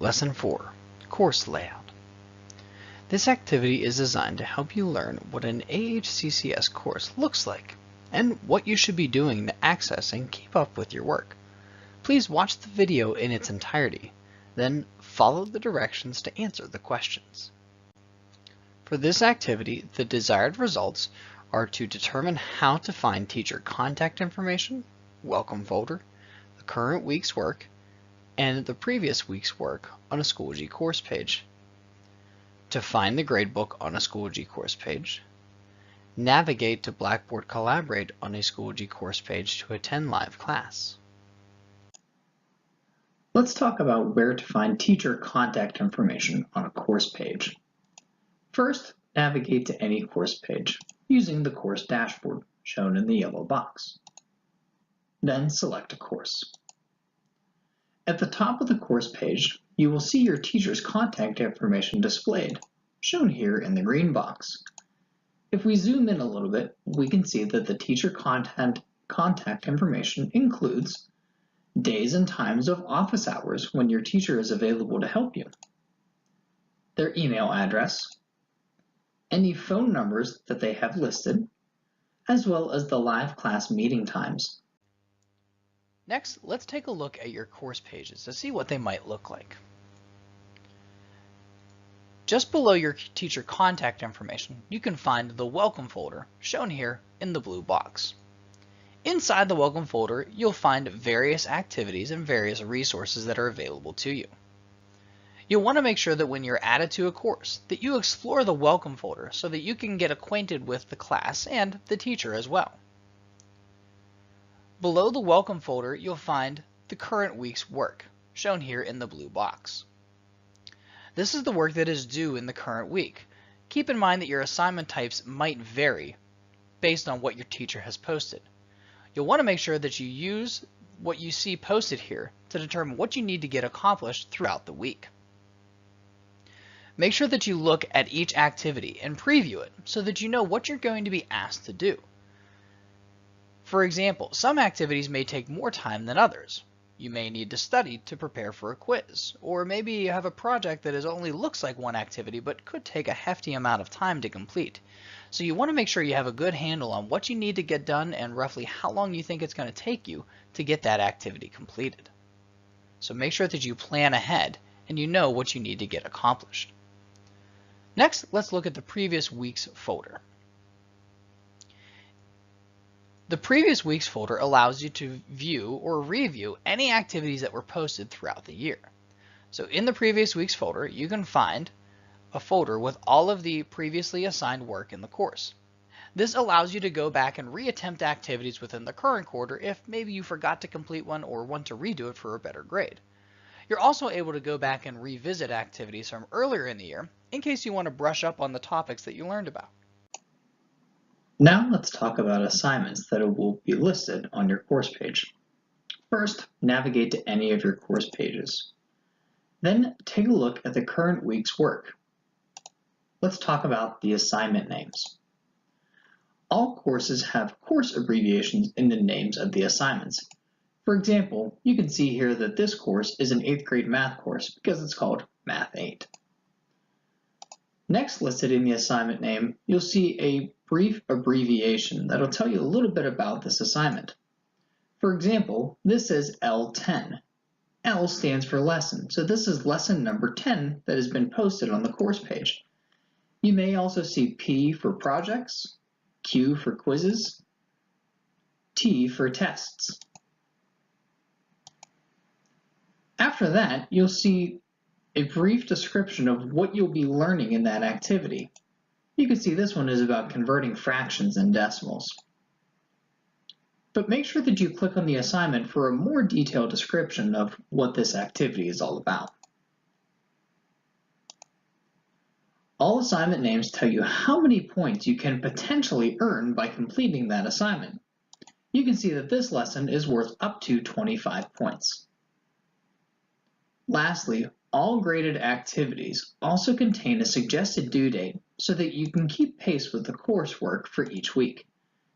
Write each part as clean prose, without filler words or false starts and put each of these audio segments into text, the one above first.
Lesson 4, Course Layout. This activity is designed to help you learn what an AHCCS course looks like and what you should be doing to access and keep up with your work. Please watch the video in its entirety, then follow the directions to answer the questions. For this activity, the desired results are to determine how to find teacher contact information, welcome folder, the current week's work, and the previous week's work on a Schoology course page, to find the gradebook on a Schoology course page, navigate to Blackboard Collaborate on a Schoology course page to attend live class. Let's talk about where to find teacher contact information on a course page. First, navigate to any course page using the course dashboard shown in the yellow box. Then select a course. At the top of the course page, you will see your teacher's contact information displayed, shown here in the green box. If we zoom in a little bit, we can see that the teacher contact information includes days and times of office hours when your teacher is available to help you, their email address, any phone numbers that they have listed, as well as the live class meeting times. Next, let's take a look at your course pages to see what they might look like. Just below your teacher contact information, you can find the Welcome folder, shown here in the blue box. Inside the Welcome folder, you'll find various activities and various resources that are available to you. You'll want to make sure that when you're added to a course, that you explore the Welcome folder so that you can get acquainted with the class and the teacher as well. Below the Welcome folder, you'll find the current week's work, shown here in the blue box. This is the work that is due in the current week. Keep in mind that your assignment types might vary based on what your teacher has posted. You'll want to make sure that you use what you see posted here to determine what you need to get accomplished throughout the week. Make sure that you look at each activity and preview it so that you know what you're going to be asked to do. For example, some activities may take more time than others. You may need to study to prepare for a quiz, or maybe you have a project that only looks like one activity but could take a hefty amount of time to complete. So you want to make sure you have a good handle on what you need to get done and roughly how long you think it's going to take you to get that activity completed. So make sure that you plan ahead and you know what you need to get accomplished. Next, let's look at the previous week's folder. The previous week's folder allows you to view or review any activities that were posted throughout the year. So in the previous week's folder, you can find a folder with all of the previously assigned work in the course. This allows you to go back and reattempt activities within the current quarter if maybe you forgot to complete one or want to redo it for a better grade. You're also able to go back and revisit activities from earlier in the year in case you want to brush up on the topics that you learned about. Now let's talk about assignments that will be listed on your course page. First, navigate to any of your course pages. Then take a look at the current week's work. Let's talk about the assignment names. All courses have course abbreviations in the names of the assignments. For example, you can see here that this course is an 8th grade math course because it's called Math 8. Next listed in the assignment name, you'll see a brief abbreviation that'll tell you a little bit about this assignment. For example, this is L10. L stands for lesson, so this is lesson number 10 that has been posted on the course page. You may also see P for projects, Q for quizzes, T for tests. After that, you'll see a brief description of what you'll be learning in that activity. You can see this one is about converting fractions and decimals. But make sure that you click on the assignment for a more detailed description of what this activity is all about. All assignment names tell you how many points you can potentially earn by completing that assignment. You can see that this lesson is worth up to 25 points. Lastly, all graded activities also contain a suggested due date so that you can keep pace with the coursework for each week.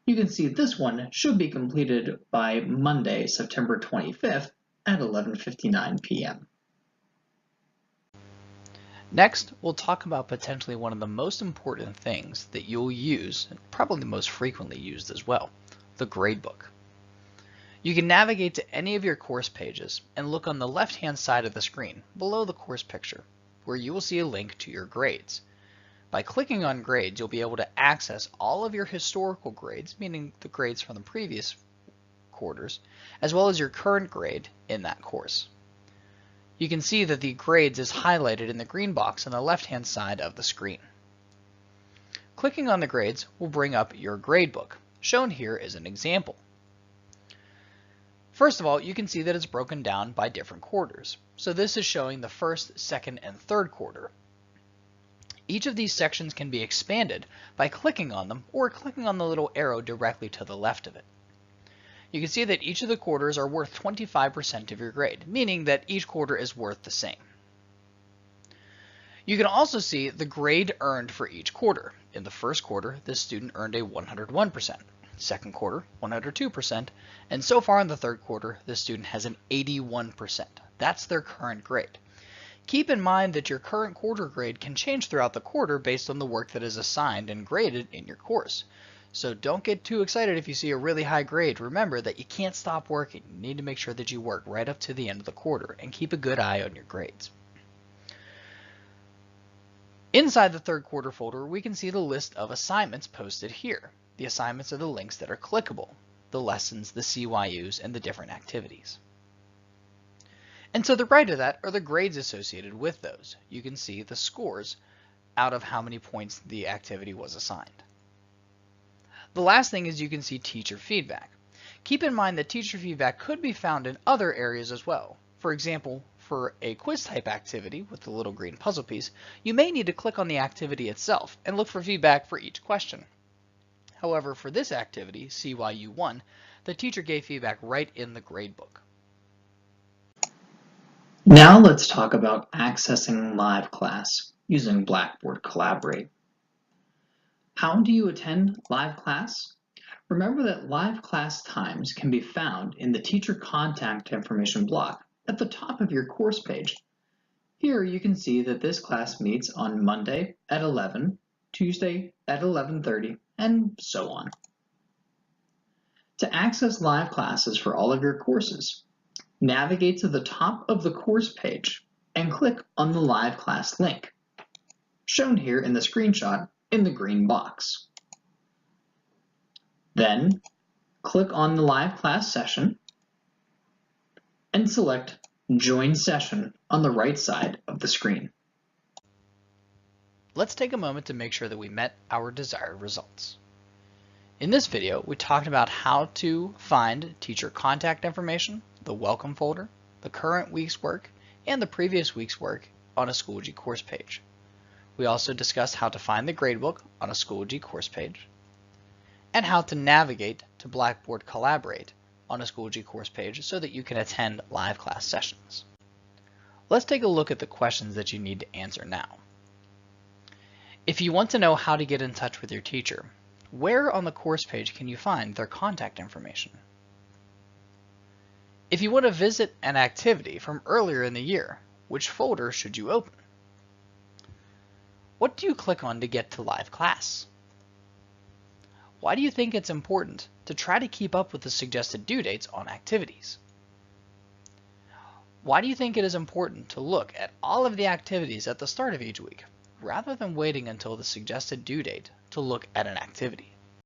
You can see this one should be completed by Monday, September 25th at 11:59 p.m. Next, we'll talk about potentially one of the most important things that you'll use, and probably the most frequently used as well, the gradebook. You can navigate to any of your course pages and look on the left-hand side of the screen below the course picture, where you will see a link to your grades. By clicking on grades, you'll be able to access all of your historical grades, meaning the grades from the previous quarters, as well as your current grade in that course. You can see that the grades is highlighted in the green box on the left-hand side of the screen. Clicking on the grades will bring up your gradebook, shown here as an example. First of all, you can see that it's broken down by different quarters. So this is showing the first, second, and third quarter. Each of these sections can be expanded by clicking on them or clicking on the little arrow directly to the left of it. You can see that each of the quarters are worth 25% of your grade, meaning that each quarter is worth the same. You can also see the grade earned for each quarter. In the first quarter, this student earned a 101%, second quarter, 102%, and so far in the third quarter, the student has an 81%. That's their current grade. Keep in mind that your current quarter grade can change throughout the quarter based on the work that is assigned and graded in your course. So don't get too excited if you see a really high grade. Remember that you can't stop working. You need to make sure that you work right up to the end of the quarter and keep a good eye on your grades. Inside the third quarter folder, we can see the list of assignments posted here. The assignments are the links that are clickable, the lessons, the CYUs, and the different activities. And to the right of that are the grades associated with those. You can see the scores out of how many points the activity was assigned. The last thing is you can see teacher feedback. Keep in mind that teacher feedback could be found in other areas as well. For example, for a quiz type activity with the little green puzzle piece, you may need to click on the activity itself and look for feedback for each question. However, for this activity, CYU1, the teacher gave feedback right in the gradebook. Now let's talk about accessing live class using Blackboard Collaborate. How do you attend live class? Remember that live class times can be found in the teacher contact information block at the top of your course page. Here you can see that this class meets on Monday at 11, Tuesday at 11:30, and so on. To access live classes for all of your courses, navigate to the top of the course page and click on the live class link, shown here in the screenshot in the green box. Then click on the live class session and select Join Session on the right side of the screen. Let's take a moment to make sure that we met our desired results. In this video, we talked about how to find teacher contact information, the welcome folder, the current week's work, and the previous week's work on a Schoology course page. We also discussed how to find the gradebook on a Schoology course page, and how to navigate to Blackboard Collaborate on a Schoology course page so that you can attend live class sessions. Let's take a look at the questions that you need to answer now. If you want to know how to get in touch with your teacher, where on the course page can you find their contact information? If you want to visit an activity from earlier in the year, which folder should you open? What do you click on to get to live class? Why do you think it's important to try to keep up with the suggested due dates on activities? Why do you think it is important to look at all of the activities at the start of each week, rather than waiting until the suggested due date to look at an activity?